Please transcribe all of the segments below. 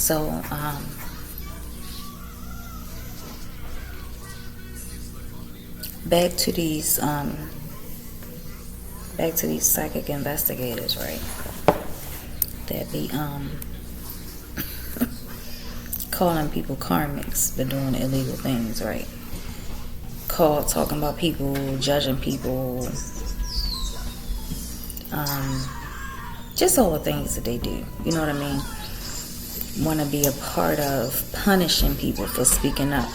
So, back to these psychic investigators, right? That be calling people karmics but doing illegal things, right? Talking about people, judging people, just all the things that they do. You know what I mean? Want to be a part of punishing people for speaking up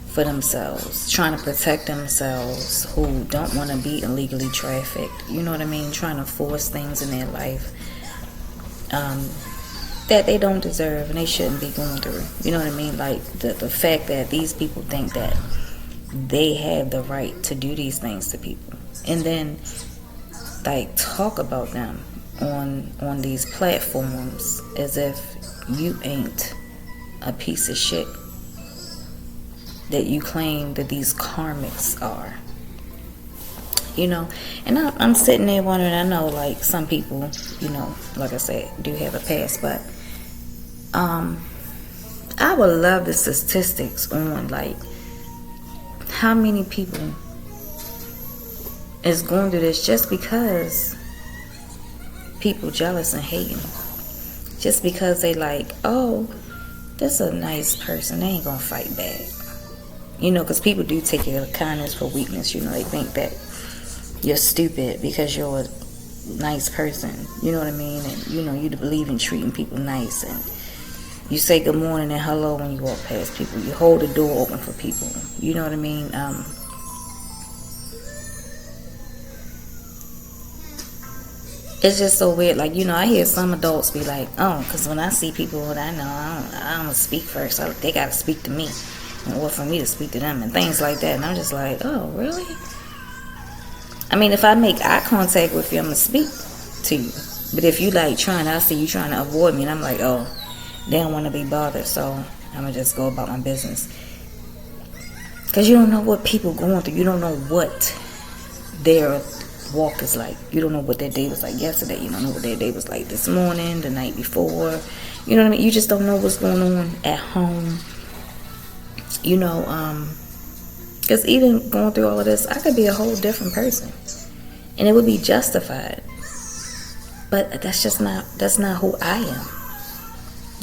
for themselves, trying to protect themselves, who don't want to be illegally trafficked. You know what I mean? Trying to force things in their life that they don't deserve and they shouldn't be going through. You know what I mean? Like the fact that these people think that they have the right to do these things to people, and then like talk about them on these platforms as if you ain't a piece of shit that you claim that these karmics are. You know, and I'm sitting there wondering, I know like some people, you know, like I said, do have a past, but I would love the statistics on like how many people is going through this just because people jealous and hating, just because they like, oh, this a nice person, they ain't gonna fight back. You know, because people do take your kindness for weakness. You know, they think that you're stupid because you're a nice person. You know what I mean? And you know, you believe in treating people nice, and you say good morning and hello when you walk past people. You hold the door open for people. You know what I mean? It's just so weird. Like, you know, I hear some adults be like, oh, because when I see people that I know, I don't speak first. They got to speak to me, or for me to speak to them and things like that. And I'm just like, oh, really? I mean, if I make eye contact with you, I'm going to speak to you. But if you like I see you trying to avoid me, and I'm like, oh, they don't want to be bothered, so I'm going to just go about my business. Because you don't know what people going through. You don't know what their walk is like. You don't know what their day was like yesterday. You don't know what their day was like this morning, the night before. You know what I mean? You just don't know what's going on at home. You know, because even going through all of this, I could be a whole different person, and it would be justified. But that's not who I am.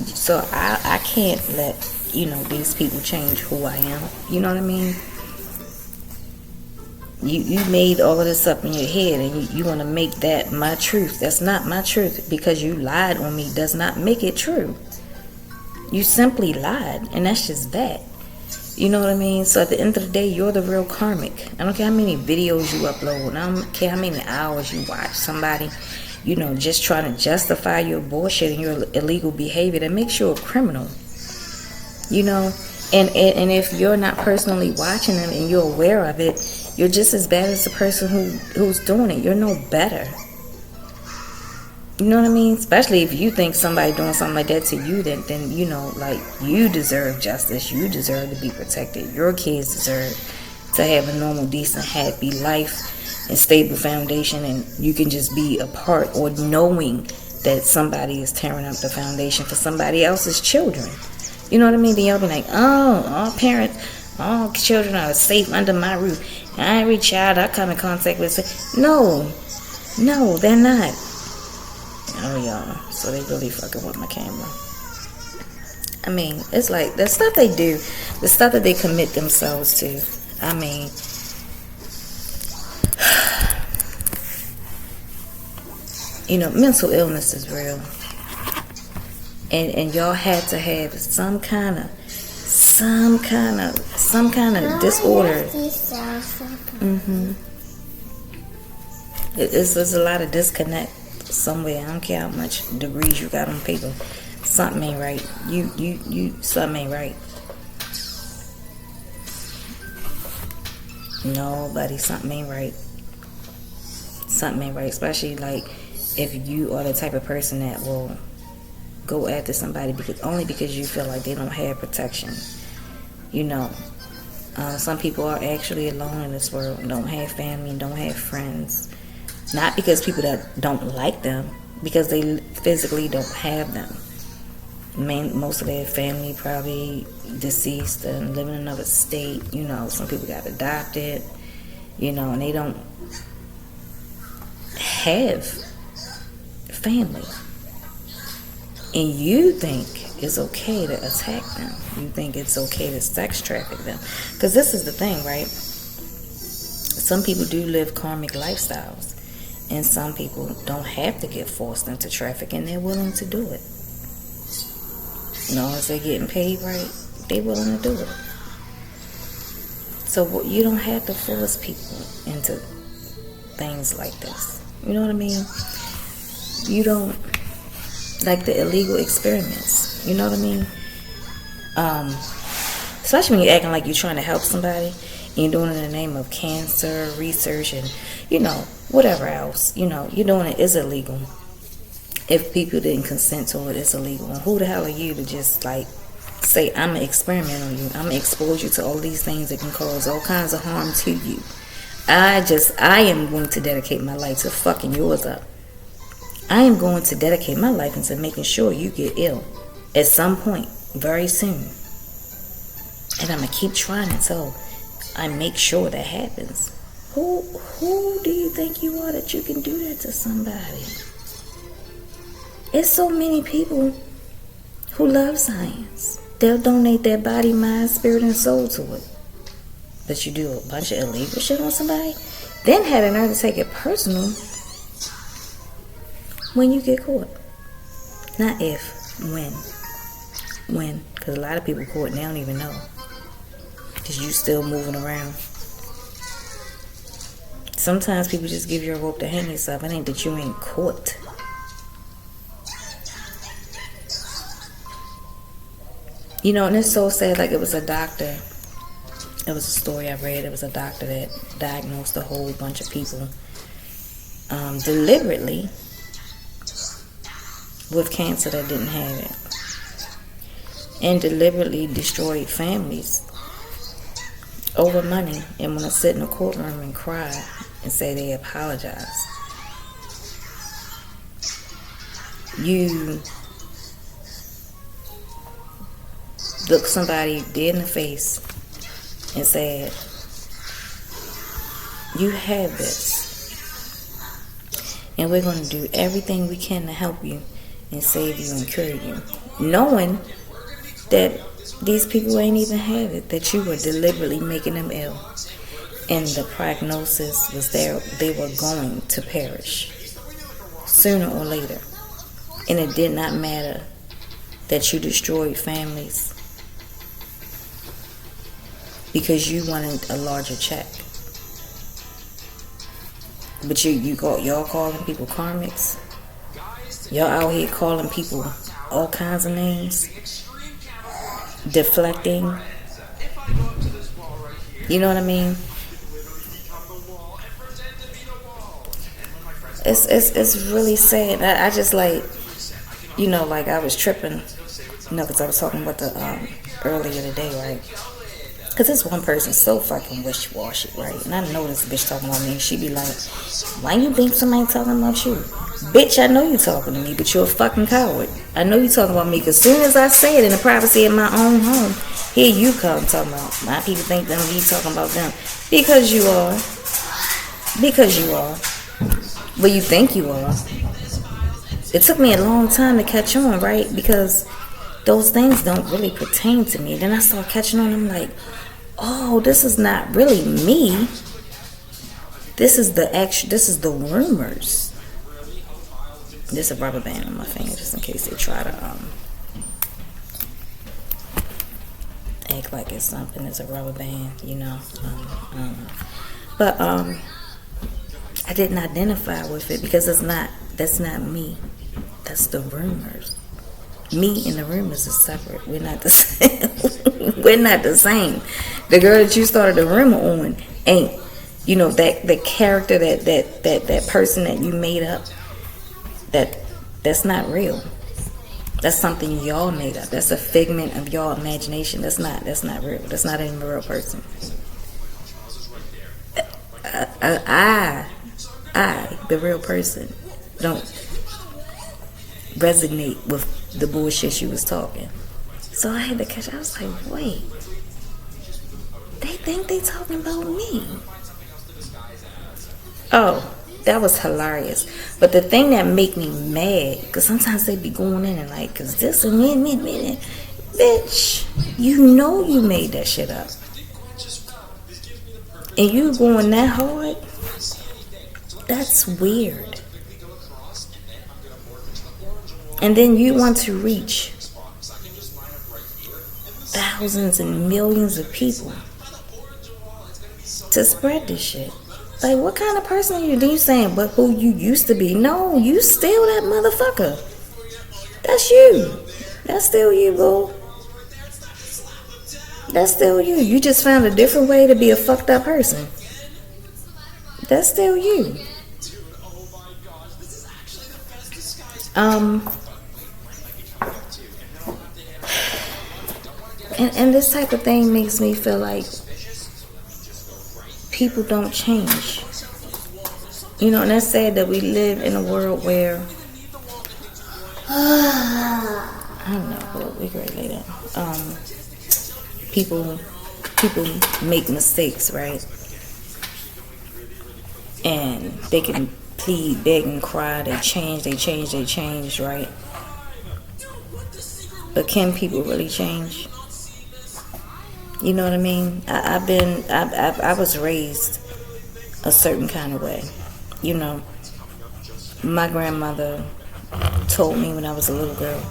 So I can't let, you know, these people change who I am. You know what I mean? You made all of this up in your head, and you want to make that my truth. That's not my truth. Because you lied on me does not make it true. You simply lied, and that's just that. You know what I mean? So at the end of the day, you're the real karmic. I don't care how many videos you upload. I don't care how many hours you watch somebody, you know, just trying to justify your bullshit and your illegal behavior that makes you a criminal. You know? And if you're not personally watching them and you're aware of it, you're just as bad as the person who's doing it. You're no better. You know what I mean? Especially if you think somebody doing something like that to you, then you know, like, you deserve justice. You deserve to be protected. Your kids deserve to have a normal, decent, happy life and stable foundation, and you can just be a part, or knowing that somebody is tearing up the foundation for somebody else's children. You know what I mean? Then y'all be like, oh, all children are safe under my roof. Every child I come in contact with, no, they're not. Oh, y'all. So they really fucking with my camera. I mean, it's like the stuff they do, the stuff that they commit themselves to. I mean, you know, mental illness is real. And y'all had to have some kind of disorder. There's a lot of disconnect somewhere. I don't care how much degrees you got on paper. Something ain't right. You something ain't right. Nobody, something ain't right. Something ain't right. Especially like if you are the type of person that will go after somebody because you feel like they don't have protection. You know, some people are actually alone in this world, don't have family, don't have friends. Not because people that don't like them, because they physically don't have them. Most of their family probably deceased and living in another state. Some people got adopted, and they don't have family. And you think it's okay to attack them. You think it's okay to sex traffic them. Because this is the thing, right? Some people do live karmic lifestyles. And some people don't have to get forced into trafficking. They're willing to do it. As long as they're getting paid right, they're willing to do it. So you don't have to force people into things like this. You know what I mean? You don't, like the illegal experiments. You know what I mean? Especially when you're acting like you're trying to help somebody and you're doing it in the name of cancer research and whatever else. You're doing it is illegal. If people didn't consent to it, it's illegal. And who the hell are you to just say, I'm going to experiment on you. I'm going to expose you to all these things that can cause all kinds of harm to you. I am going to dedicate my life to fucking yours up. I am going to dedicate my life into making sure you get ill at some point very soon. And I'm going to keep trying until I make sure that happens. Who do you think you are that you can do that to somebody? It's so many people who love science. They'll donate their body, mind, spirit, and soul to it. But you do a bunch of illegal shit on somebody, then have the nerve to take it personal when you get caught. Not if, when. When. Because a lot of people caught and they don't even know. Because you still moving around. Sometimes people just give you a rope to hang yourself. It ain't that you ain't caught. And it's so sad. Like, it was a doctor. It was a story I read. It was a doctor that diagnosed a whole bunch of people deliberately with cancer that didn't have it. And deliberately destroyed families over money and want to sit in a courtroom and cry and say they apologize. You look somebody dead in the face and said, you have this, and we're going to do everything we can to help you and save you and cure you, knowing that these people ain't even have it, that you were deliberately making them ill, and the prognosis was there, they were going to perish sooner or later. And it did not matter that you destroyed families because you wanted a larger check. But y'all calling people karmics. Y'all out here calling people all kinds of names, deflecting. You know what I mean? It's really sad. I just I was tripping, because I was talking about the earlier today, right? Because this one person's so fucking wishy-washy, right? And I know this bitch talking about me, and she be like, why you think somebody talking about you? Bitch, I know you talking to me, but you're a fucking coward. I know you talking about me, because as soon as I say it in the privacy of my own home, here you come talking about, my people think them be talking about them. Because you are. Because you are. Well, you think you are. It took me a long time to catch on, right? Because those things don't really pertain to me. Then I start catching on, I'm like, oh, this is not really me. This is the rumors. There's a rubber band on my finger just in case they try to act like it's something. It's a rubber band, But I didn't identify with it because that's not me. That's the rumors. Me and the rumors are separate. We're not the same. We're not the same. The girl that you started the rumor on ain't, that the character that person that you made up. That's not real. That's something y'all made up. That's a figment of y'all imagination. That's not real. That's not even a real person. I, the real person, don't resonate with the bullshit she was talking. So I had to catch. I was like, wait, they think they talking about me. Oh, that was hilarious. But the thing that make me mad, because sometimes they be going in and like, because this and me. Bitch, you know you made that shit up. And you going that hard? That's weird. And then you want to reach thousands and millions of people to spread this shit. Like, what kind of person are you? Then you saying, but who you used to be? No, you still that motherfucker. That's you. That's still you, boo. That's still you. You just found a different way to be a fucked up person. That's still you. And this type of thing makes me feel like people don't change. You know, and that's sad that we live in a world where I don't know, but we great later. People make mistakes, right? And they can plead, beg, and cry. They change, right? But can people really change? You know what I mean? I was raised a certain kind of way. You know, my grandmother told me when I was a little girl,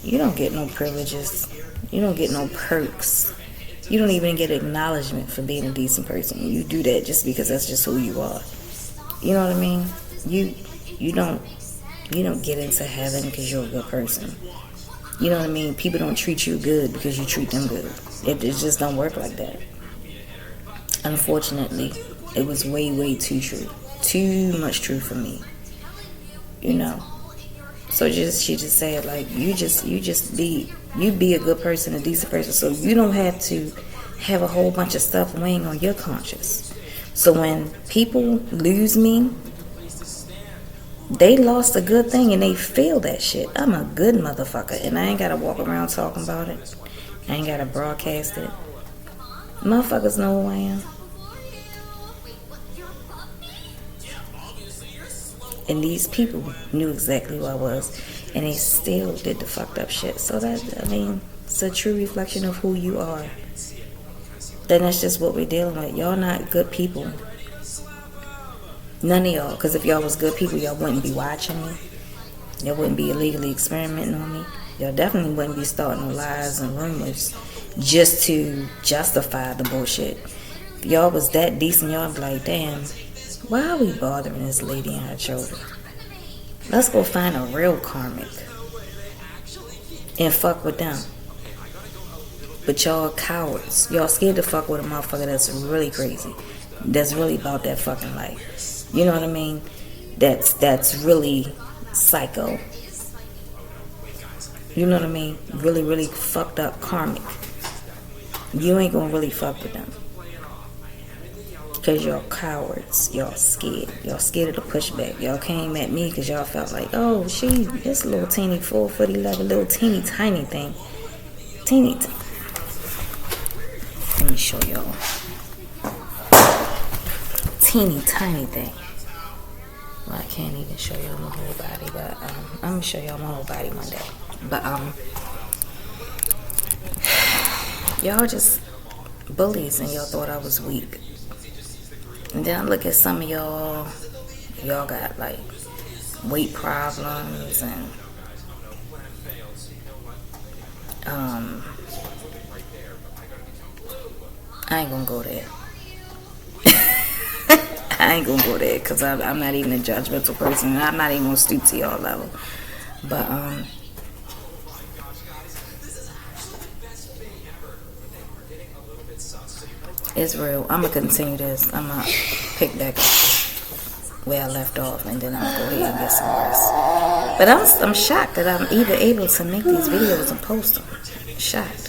you don't get no privileges. You don't get no perks. You don't even get acknowledgement for being a decent person. You do that just because that's just who you are. You know what I mean? You don't get into heaven because you're a good person. You know what I mean? People don't treat you good because you treat them good. It just don't work like that. Unfortunately, it was way too true. Too much true for me. You know. So she just said, like, you be a good person, a decent person, so you don't have to have a whole bunch of stuff weighing on your conscience. So when people lose me, they lost a good thing and they feel that shit. I'm a good motherfucker and I ain't gotta walk around talking about it. I ain't gotta broadcast it. Motherfuckers know who I am. And these people knew exactly who I was. And they still did the fucked up shit. So it's a true reflection of who you are. Then that's just what we're dealing with. Y'all not good people. None of y'all. Because if y'all was good people, y'all wouldn't be watching me. Y'all wouldn't be illegally experimenting on me. Y'all definitely wouldn't be starting lies and rumors just to justify the bullshit. If y'all was that decent, y'all be like, damn, why are we bothering this lady and her children? Let's go find a real karmic and fuck with them. But y'all cowards. Y'all scared to fuck with a motherfucker that's really crazy. That's really about that fucking life. You know what I mean? That's really psycho. You know what I mean? Really fucked up karmic. You ain't gonna really fuck with them. Because y'all cowards. Y'all scared. Y'all scared of the pushback. Y'all came at me because y'all felt like, oh, this little teeny 4'11", little teeny tiny thing. Let me show y'all. Teeny tiny thing. Well, I can't even show y'all my whole body, but I'm gonna show y'all my whole body one day. But y'all just bullies and y'all thought I was weak. And then I look at some of y'all got like weight problems and I ain't gonna go there. I ain't gonna go there because I'm not even a judgmental person and I'm not even gonna stoop to y'all level. But it's real. I'm gonna continue this. I'm gonna pick back up where I left off, and then I'm gonna go ahead and get some rest. But I'm shocked that I'm even able to make these videos and post them. Shocked.